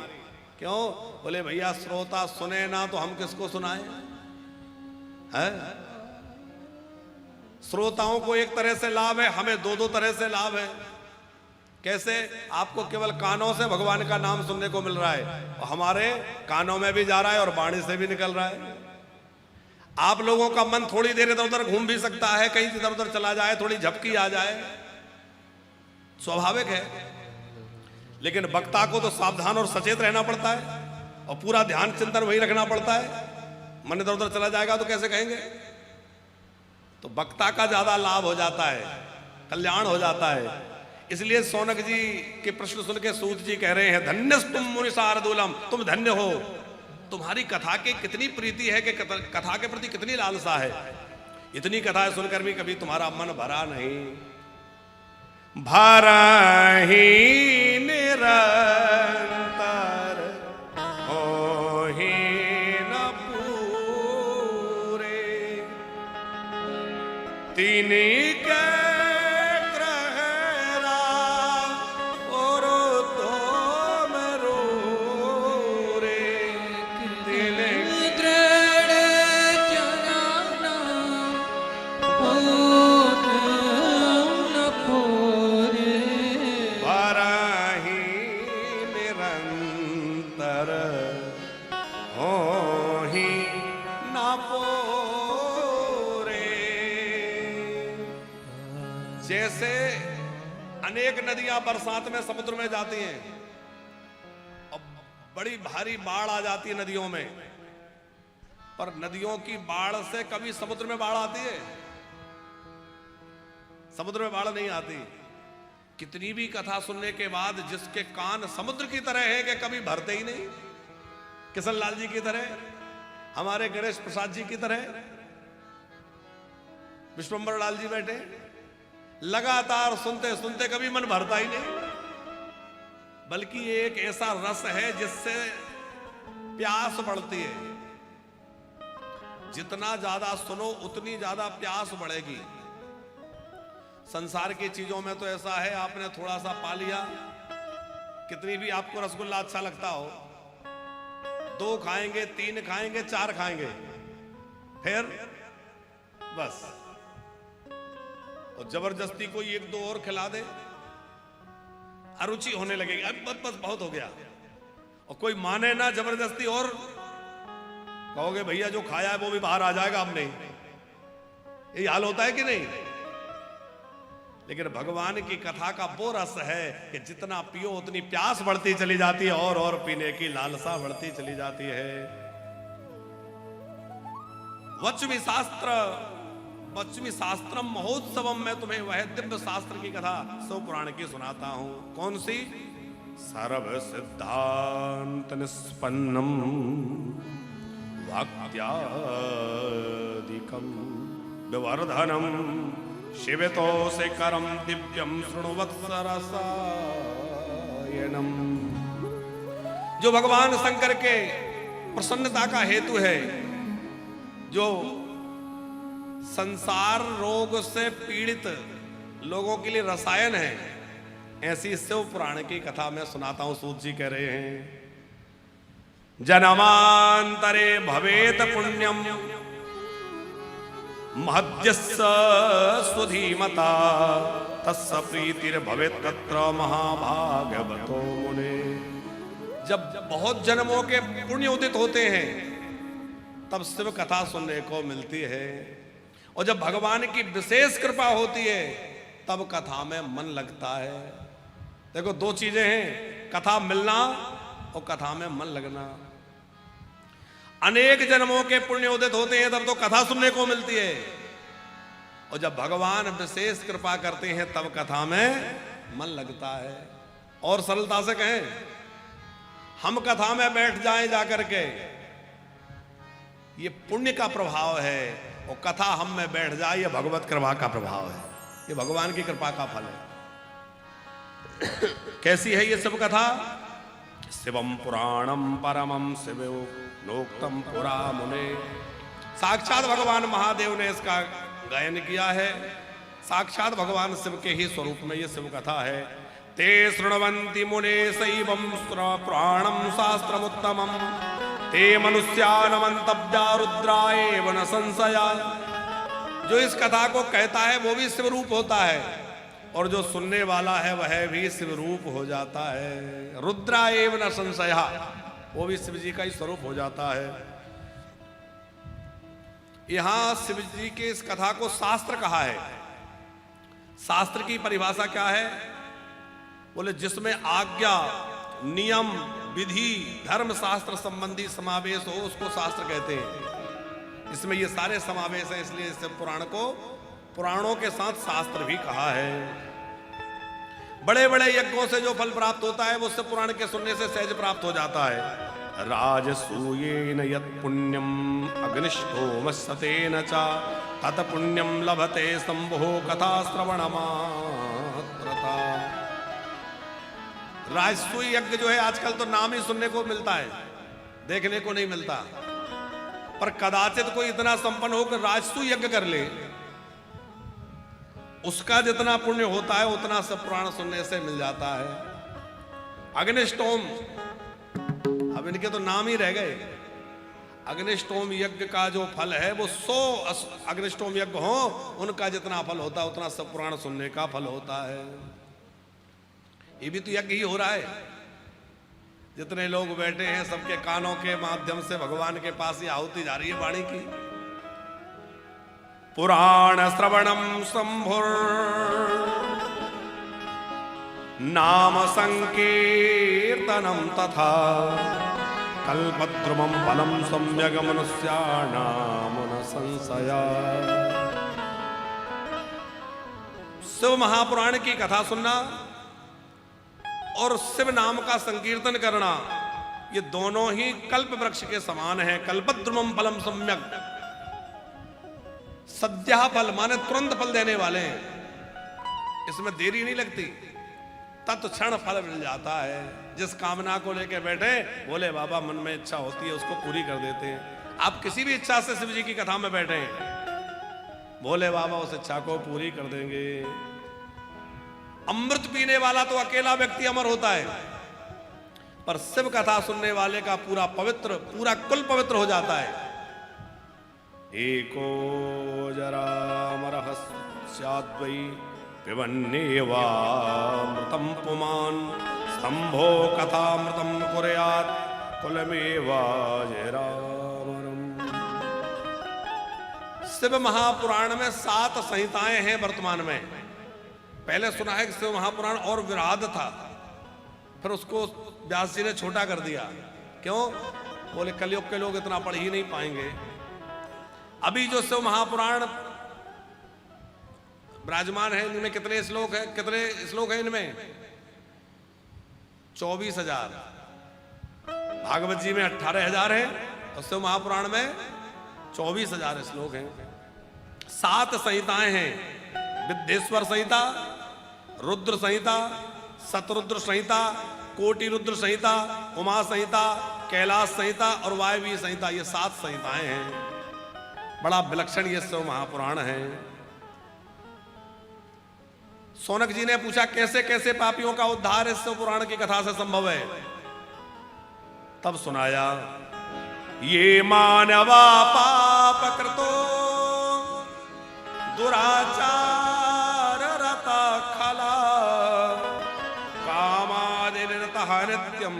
क्यों? बोले भैया श्रोता सुने ना तो हम किसको सुनाए हैं? श्रोताओं को एक तरह से लाभ है, हमें दो दो तरह से लाभ है। कैसे? आपको केवल कानों से भगवान का नाम सुनने को मिल रहा है, और हमारे कानों में भी जा रहा है और वाणी से भी निकल रहा है। आप लोगों का मन थोड़ी देर इधर उधर घूम भी सकता है, कहीं इधर उधर चला जाए, थोड़ी झपकी आ जाए, स्वाभाविक है। लेकिन वक्ता को तो सावधान और सचेत रहना पड़ता है, और पूरा ध्यान चिंतन वही रखना पड़ता है। मन इधर उधर चला जाएगा तो कैसे कहेंगे? तो वक्ता का ज्यादा लाभ हो जाता है, कल्याण हो जाता है। इसलिए सौनक जी के प्रश्न सुन के सूत जी कह रहे हैं, धन्यस्तुम मुनि शार्दूलम, तुम धन्य हो, तुम्हारी कथा की कितनी प्रीति है, कि कथा के प्रति कितनी लालसा है। इतनी कथाएं सुनकर भी कभी तुम्हारा मन भरा नहीं। भरा ही निरंतर हो ही न पूरे, तीनी के जैसे अनेक नदियां बरसात में समुद्र में जाती हैं और बड़ी भारी बाढ़ आ जाती है नदियों में, पर नदियों की बाढ़ से कभी समुद्र में बाढ़ आती है? समुद्र में बाढ़ नहीं आती। कितनी भी कथा सुनने के बाद जिसके कान समुद्र की तरह है कि कभी भरते ही नहीं, किशन लाल जी की तरह, हमारे गणेश प्रसाद जी की तरह, विश्वंबर लाल जी बैठे, लगातार सुनते सुनते कभी मन भरता ही नहीं। बल्कि ये एक ऐसा रस है जिससे प्यास बढ़ती है। जितना ज्यादा सुनो उतनी ज्यादा प्यास बढ़ेगी। संसार की चीजों में तो ऐसा है, आपने थोड़ा सा पा लिया, कितनी भी आपको रसगुल्ला अच्छा लगता हो, 2 खाएंगे, 3 खाएंगे, 4 खाएंगे, फिर बस। और जबरदस्ती कोई 1-2 और खिला दे, अरुचि होने लगेगी, अब बस बहुत हो गया। और कोई माने ना जबरदस्ती, और कहोगे भैया जो खाया है वो भी बाहर आ जाएगा, अब नहीं। यही हाल होता है कि नहीं? लेकिन भगवान की कथा का वो रस है कि जितना पियो उतनी प्यास बढ़ती चली जाती है, और पीने की लालसा बढ़ती चली जाती है। वच्मि शास्त्रम महोत्सवम में तुम्हें वह दिव्य शास्त्र की कथा शिव पुराण की सुनाता हूं। कौन सी? सर्व सिद्धांत निष्पन्नम वाक्यादिकम विवर्धनम शिवतो से करम दिव्यम शृणुवत्सरसायनम। जो भगवान शंकर के प्रसन्नता का हेतु है, जो संसार रोग से पीड़ित लोगों के लिए रसायन है, ऐसी शिव पुराण की कथा मैं सुनाता हूं। सूत जी कह रहे हैं, जन्मांतरे भवेत पुण्यम महद्यस्य स्वधीमता तस्य प्रीतिर भवेत तत्र महाभागवतो मुने। जब बहुत जन्मों के पुण्य उदित होते हैं तब शिव कथा सुनने को मिलती है, और जब भगवान की विशेष कृपा होती है तब कथा में मन लगता है। देखो 2 चीजें हैं, कथा मिलना और कथा में मन लगना। अनेक जन्मों के पुण्य उदित होते हैं तब तो कथा सुनने को मिलती है, और जब भगवान विशेष कृपा करते हैं तब कथा में मन लगता है। और सरलता से कहें, हम कथा में बैठ जाएं जाकर के, ये पुण्य का प्रभाव है, और कथा हम में बैठ जाए ये भगवत कृपा का प्रभाव है, ये भगवान की कृपा का फल है। कैसी है ये शिव कथा? शिवम पुराणम परमम शिव नोक्तम पुरा मुने। साक्षात भगवान महादेव ने इसका गायन किया है। साक्षात भगवान शिव के ही स्वरूप में ये शिव कथा है। ते शृण्वन्ति मुने शैवं पुराणं शास्त्रमुत्तमं ते मनुष्यानमन्तव्या रुद्राएव न संशया। जो इस कथा को कहता है वो भी शिव रूप होता है, और जो सुनने वाला है वह भी शिव रूप हो जाता है। रुद्रा एव न संशया, वो भी शिव जी का ही स्वरूप हो जाता है। यहां शिव जी के इस कथा को शास्त्र कहा है। शास्त्र की परिभाषा क्या है? बोले जिसमें आज्ञा, नियम, विधि, धर्म शास्त्र संबंधी समावेश हो उसको शास्त्र कहते हैं। इसमें ये सारे समावेश है, इसलिए इस पुराण को पुराणों के साथ शास्त्र भी कहा है। बड़े बड़े यज्ञों से जो फल प्राप्त होता है वो उससे पुराण के सुनने से सहज प्राप्त हो जाता है। राजसूयेन यत् पुण्यम अग्निष्ठोमस्तेन च तत् पुण्यम लभते शंभो कथा श्रवण मात्रता। राजसूय यज्ञ जो है आजकल तो नाम ही सुनने को मिलता है, देखने को नहीं मिलता। पर कदाचित कोई इतना संपन्न हो कि राजसूय यज्ञ कर ले, उसका जितना पुण्य होता है उतना सब पुराण सुनने से मिल जाता है। अग्निष्टोम, अब इनके तो नाम ही रह गए। अग्निष्टोम यज्ञ का जो फल है वो 100 अग्निष्टोम यज्ञ हो, उनका जितना फल होता है उतना सब पुराण सुनने का फल होता है। ये भी तो यज्ञ ही हो रहा है। जितने लोग बैठे हैं सबके कानों के माध्यम से भगवान के पास ही आहुति जा रही है वाणी की। पुराण श्रवणम शंभुर नाम संकीर्तनम तथा कल्पद्रुमं फलम सम्यग मनुष्याणाम न संशया। शिव महापुराण की कथा सुनना और शिव नाम का संकीर्तन करना, ये दोनों ही कल्प वृक्ष के समान है। कल्पद्रुमं फलम सम्यक, सद्या फल माने तुरंत फल देने वाले हैं, इसमें देरी नहीं लगती, तत्क्षण फल मिल जाता है। जिस कामना को लेकर बैठे बोले बाबा मन में इच्छा होती है उसको पूरी कर देते हैं। आप किसी भी इच्छा से शिव जी की कथा में बैठे बोले बाबा उस इच्छा को पूरी कर देंगे। अमृत पीने वाला तो अकेला व्यक्ति अमर होता है, पर शिव कथा सुनने वाले का पूरा पवित्र, पूरा कुल पवित्र हो जाता है। एको जरामरहस्याद्वै पिबन्नेवामृतं पुमान् स्तम्भो कथामृतं कुर्यात् कुलमेवाजरामरम्। शिव महापुराण में 7 संहिताएं हैं वर्तमान में। पहले सुना है कि शिव महापुराण और विराध था, फिर उसको व्यास जी ने छोटा कर दिया। क्यों? बोले कलयुग के लोग इतना पढ़ ही नहीं पाएंगे। अभी जो शिव महापुराण विराजमान है इनमें कितने श्लोक है? कितने श्लोक है इनमें? 24,000। भागवत जी में 18,000 है और शिव महापुराण में 24,000 श्लोक हैं। 7 संहिताएं हैं। विद्येश्वर संहिता, रुद्र संहिता, शतरुद्र संहिता, कोटि रुद्र संहिता, उमा संहिता, कैलाश संहिता और वायवी संहिता, ये 7 संहिताएं हैं। बड़ा विलक्षण ये शिव महापुराण है। सोनक जी ने पूछा कैसे कैसे पापियों का उद्धार इस शिव पुराण की कथा से संभव है? तब सुनाया, ये मानवा पाप कृतो दुराचार रता खला कामादिनिरतः नित्यं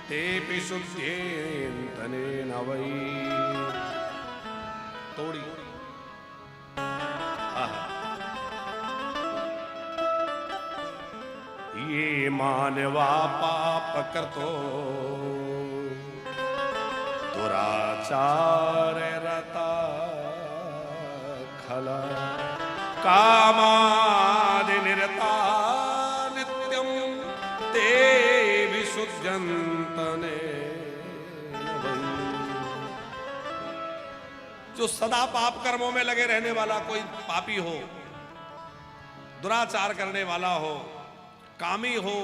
तेपि शुद्धेन्तनेन वै। तोड़ी ये मानवा पाप कृतो दुराचार रता खला कामादिनिरता नित्यं ते विशुद्धन्तने। जो सदा पाप कर्मों में लगे रहने वाला कोई पापी हो, दुराचार करने वाला हो, कामी हो,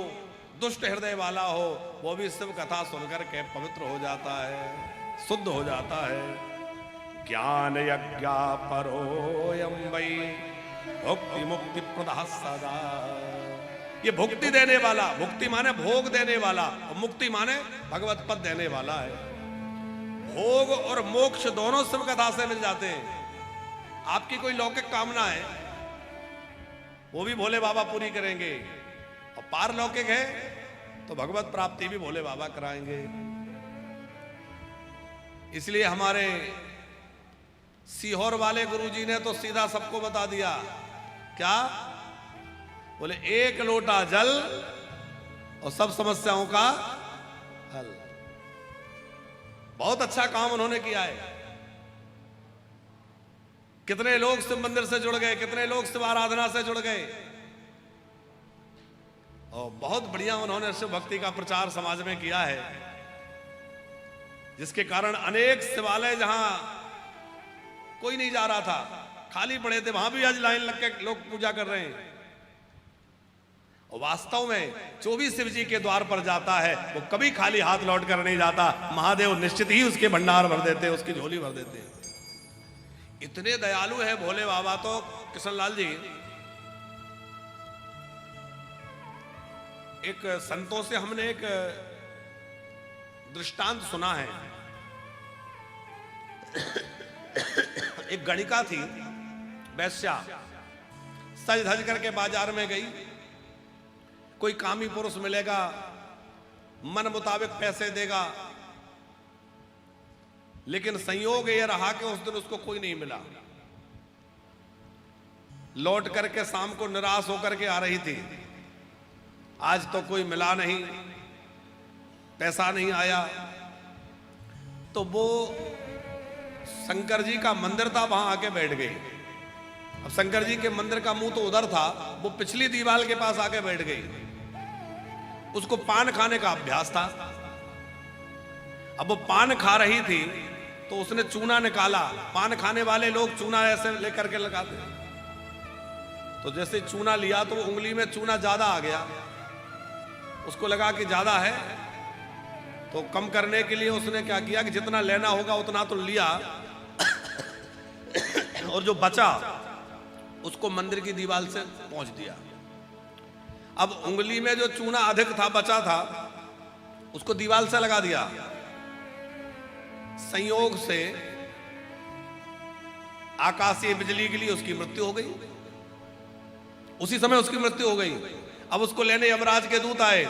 दुष्ट हृदय वाला हो, वो भी शिव कथा सुनकर के पवित्र हो जाता है, शुद्ध हो जाता है। ज्ञान यज्ञ परोयम वै भुक्ति मुक्ति प्रदा सदा। ये भुक्ति देने वाला, भुक्ति माने भोग देने वाला और मुक्ति माने भगवत पद देने वाला है। भोग और मोक्ष दोनों शिव कथा से मिल जाते हैं। आपकी कोई लौकिक कामना है, वो भी भोले बाबा पूरी करेंगे, और पारलौकिक है तो भगवत प्राप्ति भी भोले बाबा कराएंगे। इसलिए हमारे सीहोर वाले गुरुजी ने तो सीधा सबको बता दिया, क्या बोले, एक लोटा जल और सब समस्याओं का हल। बहुत अच्छा काम उन्होंने किया है। कितने लोग शिव मंदिर से जुड़ गए, कितने लोग शिव आराधना से जुड़ गए, और बहुत बढ़िया उन्होंने शिव भक्ति का प्रचार समाज में किया है, जिसके कारण अनेक शिवालय जहां कोई नहीं जा रहा था, खाली पड़े थे, वहां भी आज लाइन लग के लोग पूजा कर रहे हैं। और वास्तव में जो भी शिव जी के द्वार पर जाता है वो कभी खाली हाथ लौट कर नहीं जाता। महादेव निश्चित ही उसके भंडार भर देते हैं, उसकी झोली भर देते हैं। इतने दयालु है भोले बाबा। तो किशनलाल जी, एक संतों से हमने एक दृष्टांत सुना है। एक गणिका थी, वैश्या, सज धज करके बाजार में गई। कोई कामी पुरुष मिलेगा, मन मुताबिक पैसे देगा, लेकिन संयोग ये रहा कि उस दिन उसको कोई नहीं मिला। लौट करके शाम को निराश होकर के आ रही थी, आज तो कोई मिला नहीं, पैसा नहीं आया। तो वो शंकर जी का मंदिर था, वहां आके बैठ गई। अब शंकर जी के मंदिर का मुंह तो उधर था, वो पिछली दीवार के पास आके बैठ गई। उसको पान खाने का अभ्यास था। अब वो पान खा रही थी तो उसने चूना निकाला। पान खाने वाले लोग चूना ऐसे लेकर के लगाते, तो जैसे चूना लिया तो उंगली में चूना ज्यादा आ गया। उसको लगा कि ज्यादा है, तो कम करने के लिए उसने क्या किया कि जितना लेना होगा उतना तो लिया, और जो बचा उसको मंदिर की दीवार से पहुंच दिया। अब उंगली में जो चूना अधिक था, बचा था, उसको दीवार से लगा दिया। संयोग से आकाशीय बिजली के लिए उसकी मृत्यु हो गई। उसी समय उसकी मृत्यु हो गई। अब उसको लेने यमराज के दूत आए,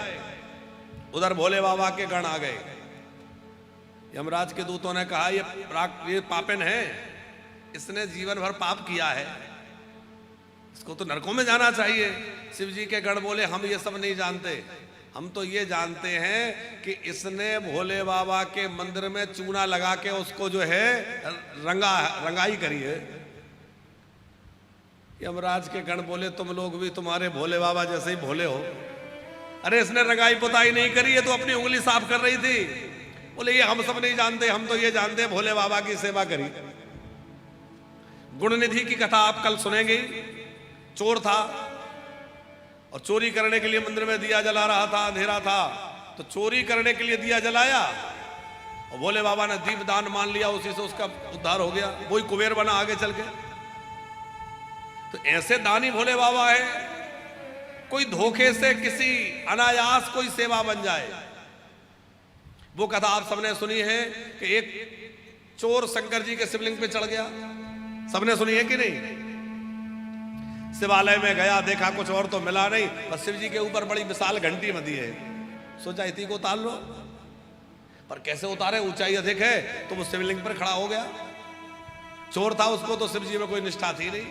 उधर भोले बाबा के गण आ गए। यमराज के दूतों ने कहा, ये पापिन है, इसने जीवन भर पाप किया है, इसको तो नरकों में जाना चाहिए। शिव जी के गण बोले, हम ये सब नहीं जानते, हम तो ये जानते हैं कि इसने भोले बाबा के मंदिर में चूना लगा के उसको जो है रंगाई करी है। यमराज के गण बोले, तुम लोग भी तुम्हारे भोले बाबा जैसे ही भोले हो। अरे इसने रंगाई पुताई नहीं करी है, तो अपनी उंगली साफ कर रही थी। बोले ये हम सब नहीं जानते, हम तो ये जानते हैं भोले बाबा की सेवा करी। गुणनिधि की कथा आप कल सुनेंगे। चोर था और चोरी करने के लिए मंदिर में दिया जला रहा था, अंधेरा था, तो चोरी करने के लिए दिया जलाया और भोले बाबा ने दीप दान मान लिया, उसी से उसका उद्धार हो गया। वही कुबेर बना आगे चल के। तो ऐसे दानी भोले बाबा है। कोई धोखे से किसी अनायास कोई सेवा बन जाए। वो कथा आप सबने सुनी है कि एक चोर शंकर जी के शिवलिंग पे चढ़ गया। सबने सुनी है कि नहीं? शिवालय में गया, देखा कुछ और तो मिला नहीं, बस शिव जी के ऊपर बड़ी विशाल घंटी बंधी है। सोचा इसी को उतार लो, पर कैसे उतारे, ऊंचाई अधिक है। तो वो शिवलिंग पर खड़ा हो गया। चोर था, उसको तो शिव जी में कोई निष्ठा थी नहीं।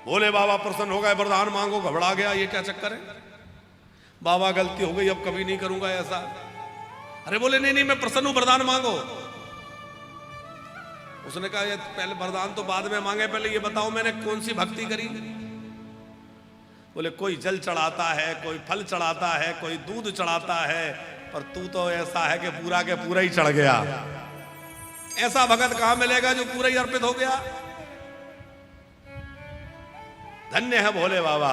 भोले बाबा प्रसन्न हो गए, वरदान मांगो, घबरा गया, ये क्या चक्कर है। बाबा गलती हो गई, अब कभी नहीं करूंगा ऐसा। अरे बोले नहीं नहीं, मैं प्रसन्न हूं, वरदान मांगो। उसने कहा, ये पहले वरदान तो बाद में मांगे, पहले ये बताओ मैंने कौन सी भक्ति करी। बोले कोई जल चढ़ाता है, कोई फल चढ़ाता है, कोई दूध चढ़ाता है, पर तू तो ऐसा है कि पूरा के पूरा ही चढ़ गया। ऐसा भगत कहां मिलेगा जो पूरा ही अर्पित हो गया। धन्य है भोले बाबा।